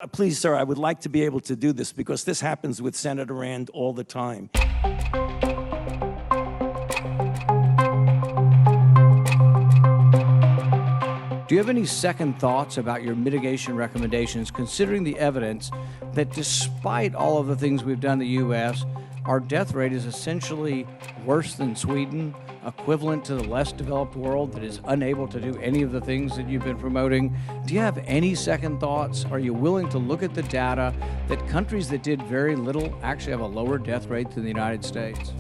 Please, sir, I would like to be able to do this because this happens with Senator Rand all the time. Do you have any second thoughts about your mitigation recommendations, considering the evidence that despite all of the things we've done in the U.S., our death rate is essentially worse than Sweden, equivalent to the less developed world that is unable to do any of the things that you've been promoting? Do you have any second thoughts? Are you willing to look at the data that countries that did very little actually have a lower death rate than the United States?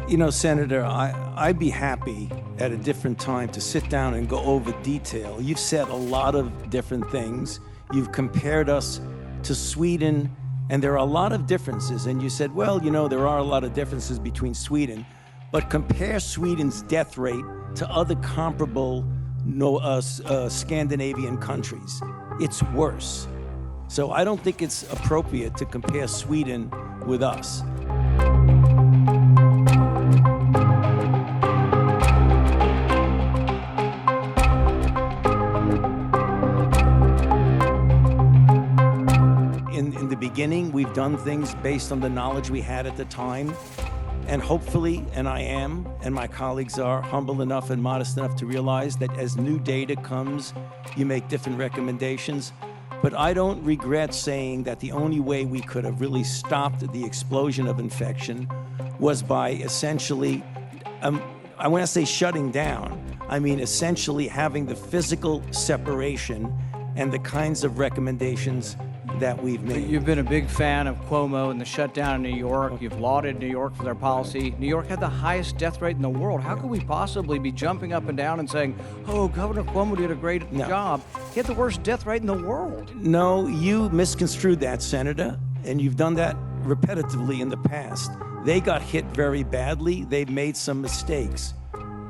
You know, Senator, I'd be happy at a different time to sit down and go over detail. You've said a lot of different things. You've compared us to Sweden, and there are a lot of differences. And you said, well, you know, there are a lot of differences between Sweden, but compare Sweden's death rate to other comparable Scandinavian countries. It's worse. So I don't think it's appropriate to compare Sweden with us. In the beginning, we've done things based on the knowledge we had at the time. And hopefully, and I am, and my colleagues are humble enough and modest enough to realize that as new data comes, you make different recommendations. But I don't regret saying that the only way we could have really stopped the explosion of infection was by essentially, I want to say shutting down, I mean essentially having the physical separation and the kinds of recommendations that we've made. You've been a big fan of Cuomo and the shutdown in New York. You've lauded New York for their policy. New York had the highest death rate in the world. How could we possibly be jumping up and down and saying, oh, Governor Cuomo did a great job? He had the worst death rate in the world. No, you misconstrued that, Senator, and you've done that repetitively in the past. They got hit very badly. They've made some mistakes.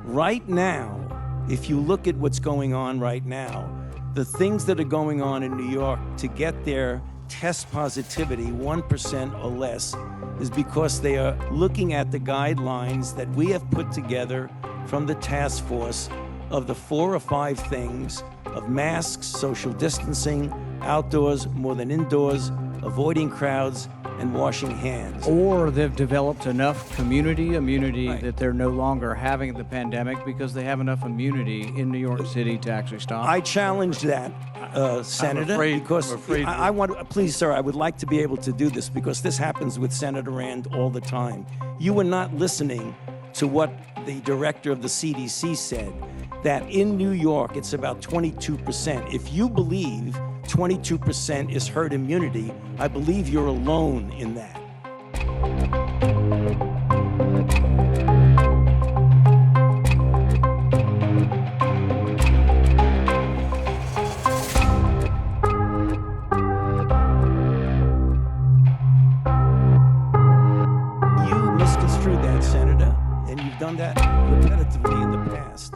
Right now, if you look at what's going on right now, the things that are going on in New York to get their test positivity 1% or less is because they are looking at the guidelines that we have put together from the task force of the 4 or 5 things of masks, social distancing, outdoors more than indoors, avoiding crowds, and washing hands. Or they've developed enough community immunity that they're no longer having the pandemic because they have enough immunity in New York City to actually stop. I challenge that, Senator, because I want, please, sir, I would like to be able to do this because this happens with Senator Rand all the time. You were not listening to what the director of the CDC said, that in New York, it's about 22%. If you believe 22% is herd immunity, I believe you're alone in that. You misconstrued that, Senator, and you've done that repetitively in the past.